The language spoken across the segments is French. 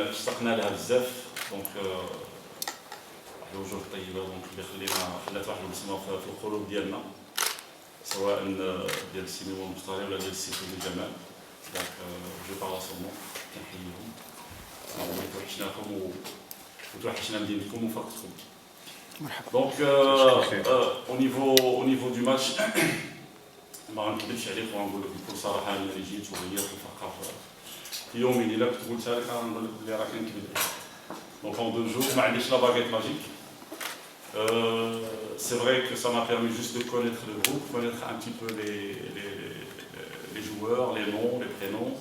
اشتقنا لها بزاف دونك واحد الوجوه طيبه دونك اللي خلات واحد البصمه في القلوب ديالنا سواء ديال السي ميمون المختاري ولا ديال السي سيدي جمال دونك جو بارلا سون نون كنحييهم توحشناكم وتوحشنا مدينتكم وفرقتكم. Donc au niveau du match ما غنكذبش عليك ونقول لك بكل صراحه انا اللي جيت وغيرت الفرقه في يوم اللي كنت قلتها لك غنقول لك بلي راه كنكذب. Donc en 2 jours ما عنديش لا باغيت ماجيك. C'est vrai que ça m'a permis juste de connaître le groupe, connaître un petit peu les joueurs, les noms, les prénoms,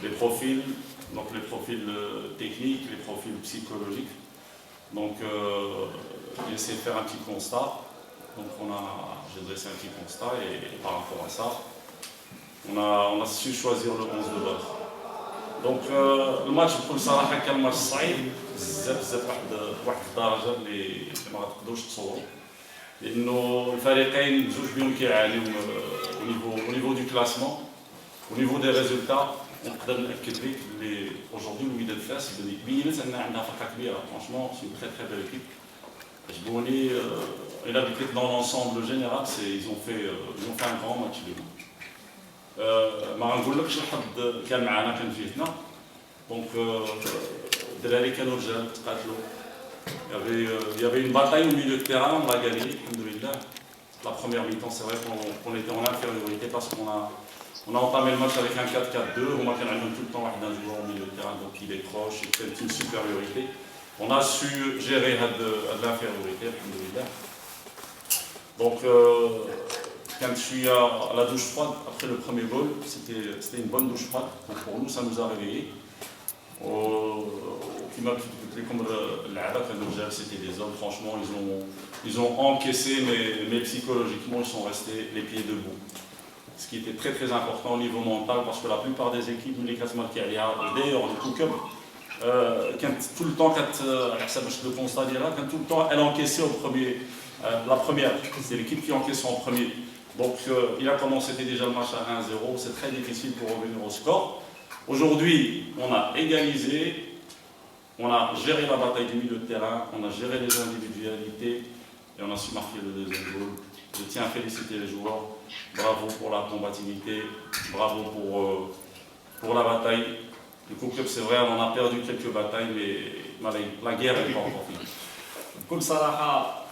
les profils, donc les profils techniques, les profils psychologiques. Donc j'ai essayé de faire un petit constat. Donc j'ai dressé un petit constat et par rapport à ça, on a su choisir le 11 de base. Donc le match بكل صراحه كان ماتش صعيب بزاف واحد الدرجه اللي ما غتقدروش تصوروا لانه الفريقين بجوج بهم كيعانيو au niveau du classement au niveau des résultats. نقدر ناكد لك بلي aujourd'hui الوداد فاس بينت ان عندها فرقه كبيره فرانشمون سي تري تري بيل équipe. عجبوني et là dans l'ensemble général ils ont fait un grand match de nous. ما غنقولكش الحظ كان معنا كان في جهتنا دونك الدراري كانوا رجال تقاتلوا il y avait une bataille au milieu de terrain, on l'a gagné alhamdoulilah. La première mi-temps c'est vrai qu'on était en infériorité parce qu'on a entamé le match avec un 4-4-2, on a tout le temps un joueur au milieu de terrain donc il est proche, il fait une supériorité. On a su gérer de l'infériorité alhamdoulilah. Donc quand je suis à la douche froide, après le premier goal, c'était une bonne douche froide. Donc pour nous, ça nous a réveillés. Comme c'était des hommes, franchement, ils ont encaissé, mais psychologiquement, ils sont restés les pieds debout. Ce qui était très très important au niveau mental, parce que la plupart des équipes, les classements qui allaient, d'ailleurs, le coup tout le temps, quand le constat quand tout le temps, elle encaissait au premier. La première, c'est l'équipe qui encaissait en premier. Donc il a commencé, c'était déjà le match à 1-0, c'est très difficile pour revenir au score. Aujourd'hui, on a égalisé, on a géré la bataille du milieu de terrain, on a géré les individualités et on a su marquer le deuxième goal. Je tiens à féliciter les joueurs, bravo pour la combativité, bravo pour la bataille. Le coup-club, c'est vrai, on en a perdu quelques batailles, mais la guerre n'est pas encore finie. بكل صراحة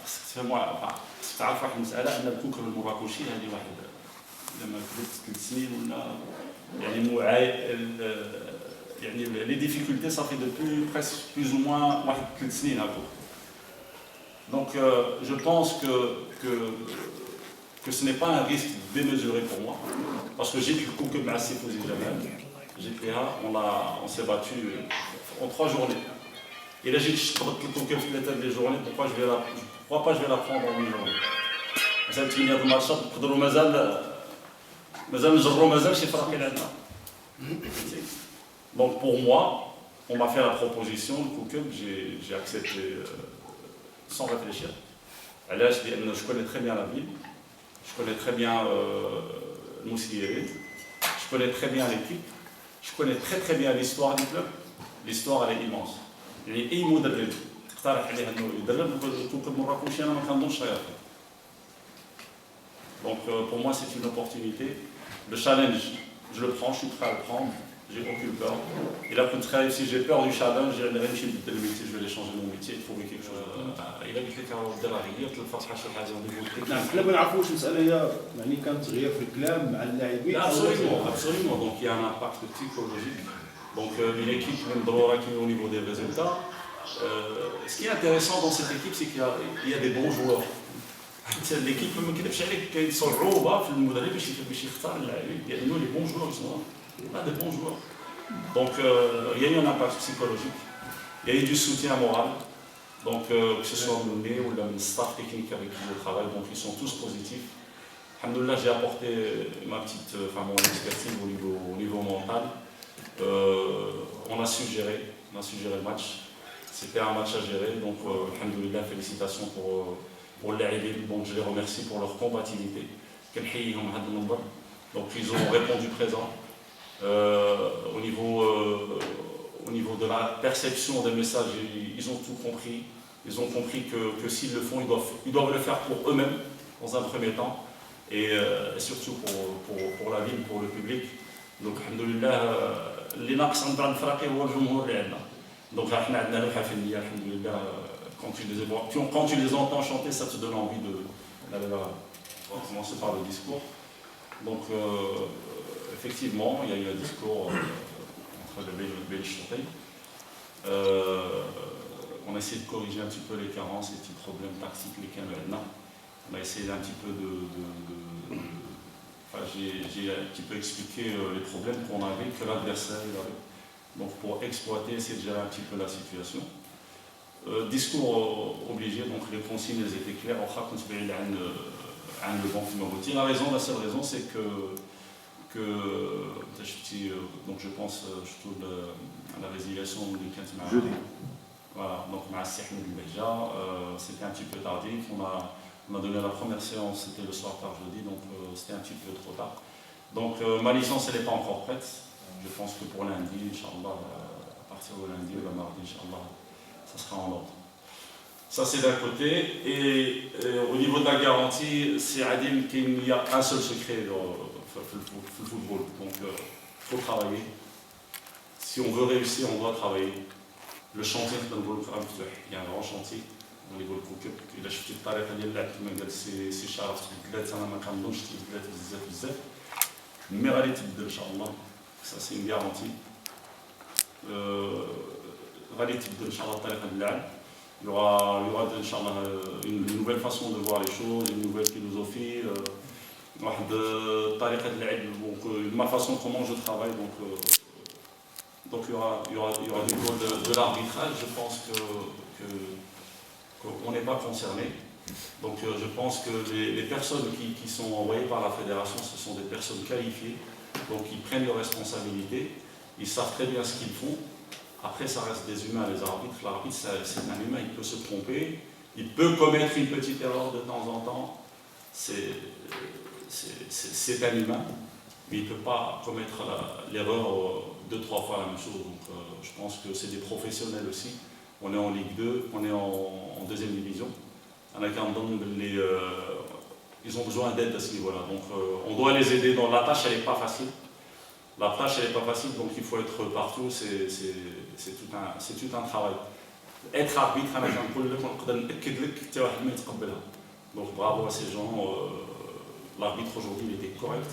تعرف واحد المسألة أن الكوكب المراكشي هذه واحد لما كبرت 3 سنين ولا يعني les difficultés ça fait depuis presque plus ou moins واحد 3 سنين هكا. Donc je pense que ce n'est pas un risque démesuré pour moi parce que j'ai le كوكب مع السي فوزي جمال j'étais là, on s'est battu en 3 journées. Et là j'ai ضربت الكوكب في 3 des journées, pourquoi pas je vais la prendre en 8 journées. سالتيني هاد الماتشات نقدروا مازال نجروا مازال شي فراقين عندنا. Donc pour moi, on m'a fait la proposition, le coup-club, j'ai accepté sans réfléchir. علاش لأن je connais très bien la ville, je connais très bien Moussiléré, je connais très bien l'équipe, je connais très très bien l'histoire du club. L'histoire elle est immense. يعني أي مدرب اقترح عليه أنه يدرب الكوكب المراكشي أنا ما كنظنش غيرفض. Donc pour moi c'est une opportunité. Le challenge, je le prends, je suis prêt à le prendre, j'ai aucune peur. Et là contraire, si j'ai peur du challenge, je vais changer de métier, je vais aller changer mon métier, trouver quelque chose. Il a dit que الدرارية الفرحة شي حاجة نعم لا ما نعرفوش المسألة هي يعني كان تغيير في الكلام مع اللاعبين. Absolument, donc il y a un impact psychologique. Donc une équipe même qui est au niveau des résultats. Ce qui est intéressant dans cette équipe, c'est qu'il y a des bons joueurs. L'équipe ما نكذبش عليك كاين صعوبة في المدرب باش يختار اللاعبين لأنه les bons joueurs ils sont là, des bons joueurs. Donc il y a eu un impact psychologique, il y a eu du soutien moral. Donc que ce soit Mouné ou le staff technique avec qui je travaille, donc ils sont tous positifs. Alhamdoulilah, j'ai apporté mon expertise au niveau mental. On a su gérer le match. C'était un match à gérer, donc alhamdoulilah, félicitations pour les لاعبين. Donc je les remercie pour leur combativité. Donc ils ont répondu présent. Au au niveau de la perception des messages, ils ont tout compris. Ils ont compris que s'ils le font, ils doivent le faire pour eux-mêmes, dans un premier temps, et surtout pour la ville, pour le public. Donc, alhamdoulilah, les naqs عند الفرق هو الجمهور اللي عندنا. Donc, احنا عندنا لوحة فنية, alhamdoulilah, quand tu les entends chanter, ça te donne envie d'aller là. On va commencer par le discours. Donc, effectivement, il y a eu un discours entre le bel chanté. On a essayé de corriger un petit peu les carences, les petits problèmes tactiques, lesquels maintenant. On a essayé un petit peu enfin, j'ai un petit peu expliqué les problèmes qu'on avait, que l'adversaire avait. Donc pour exploiter, essayer de gérer un petit peu la situation. Discours obligé, donc les consignes elles étaient claires. La raison, la seule raison, c'est que donc je pense surtout à la résiliation du 15 mars. Voilà, donc c'était un petit peu tardif. On a donné la première séance, c'était le soir tard jeudi, donc c'était un petit peu trop tard. Donc ma licence, elle n'est pas encore prête. Je pense que pour lundi, Inch'Allah, à partir de lundi ou le mardi, Inch'Allah, ça sera en ordre. Ça, c'est d'un côté. Et au niveau de la garantie, c'est Adil qu'il y a un seul secret dans le football. Donc, il faut travailler. Si on veut réussir, on doit travailler. Le chantier, il y a un grand chantier au niveau du club. Il a acheté le tarif ديال اللعب كما قال سي شرف البلاد انا ما كنظنش البلاد بزاف مي غادي تبدل ان شاء الله ça c'est une garantie غادي تبدل ان شاء الله الطريقه ديال اللعب il y aura inchallah une nouvelle façon de voir les choses, une nouvelle philosophie, ma façon comment je travaille. Donc il y aura du niveau de l'arbitrage. Je pense qu'on n'est pas concerné. Donc je pense que les personnes qui sont envoyées par la fédération, ce sont des personnes qualifiées. Donc ils prennent leurs responsabilités, ils savent très bien ce qu'ils font. Après, ça reste des humains, les arbitres. L'arbitre, c'est un humain, il peut se tromper, il peut commettre une petite erreur de temps en temps. C'est un humain, mais il ne peut pas commettre l'erreur 2-3 fois la même chose. Donc, je pense que c'est des professionnels aussi. On est en Ligue 2, on est en deuxième division. Ils ont besoin d'aide à ce niveau-là. Donc, on doit les aider. Dans la tâche, elle n'est pas facile. La tâche, elle n'est pas facile, donc il faut être partout, c'est tout un travail. Être arbitre, donc bravo à ces gens. L'arbitre aujourd'hui, il était correct,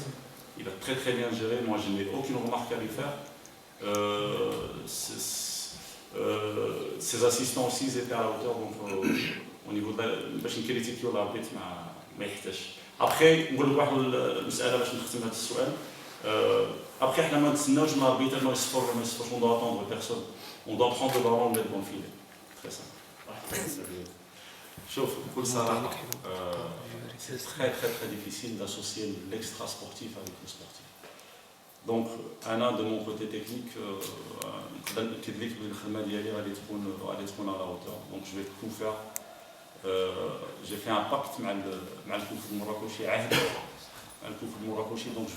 il a très bien géré, moi je n'ai aucune remarque à lui faire. Ses assistants aussi, ils étaient à la hauteur, donc au niveau de l'arbitre, après, on va après, on doit attendre personne. On doit prendre le ballon et le mettre dans le filet. Très simple. C'est très difficile d'associer l'extra-sportif avec le sportif. Donc, de mon côté technique, à la hauteur. Donc, je vais tout faire. J'ai fait un pacte avec le Mourakoshi, donc je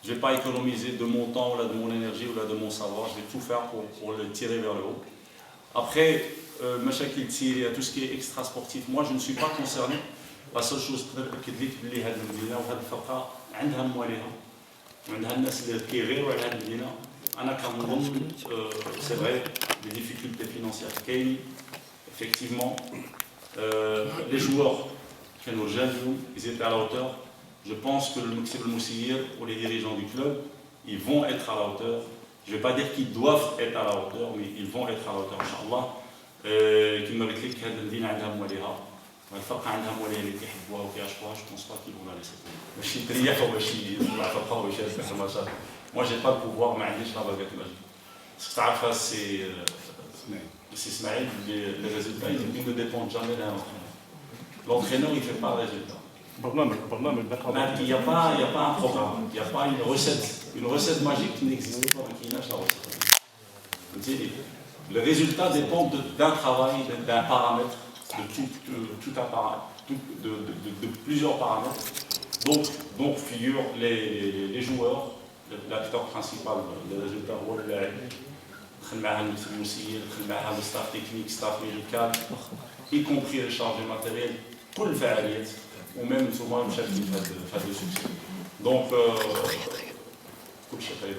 ne vais pas économiser de mon temps, ou là, de mon énergie, ou là, de mon savoir. Je vais tout faire pour le tirer vers le haut. Après, tout ce qui est extra sportif, moi je ne suis pas concerné. La seule chose que je peux dire, c'est vrai, les difficultés financières. Effectivement, les joueurs qui nous jeunes, ils étaient à la hauteur. Je pense que le Moussir ou les dirigeants du club, ils vont être à la hauteur. Je ne vais pas dire qu'ils doivent être à la hauteur, mais ils vont être à la hauteur, Inch'Allah. Comme je l'ai dit, je pense pas qu'ils vont la laisser. Moi, je n'ai pas le pouvoir, mais je n'ai pas la baguette magique. Ce que ça fait, c'est Ismaël, les résultats, ils ne dépendent jamais d'un entraîneur. L'entraîneur, il ne fait pas le résultat. Il n'y a pas un programme, il n'y a pas une recette magique qui n'existe pas, qui nage la recette. Le résultat dépend d'un travail, d'un paramètre, de plusieurs paramètres. Donc figurent les joueurs, l'acteur principal des résultats, دخل معها المسير، دخل معها le staff technique, staff médical, y compris les charges matérielles, كل الفعاليات وميم نتوما مشاركين في هذا السوكسي. دونك كل شيء طيب.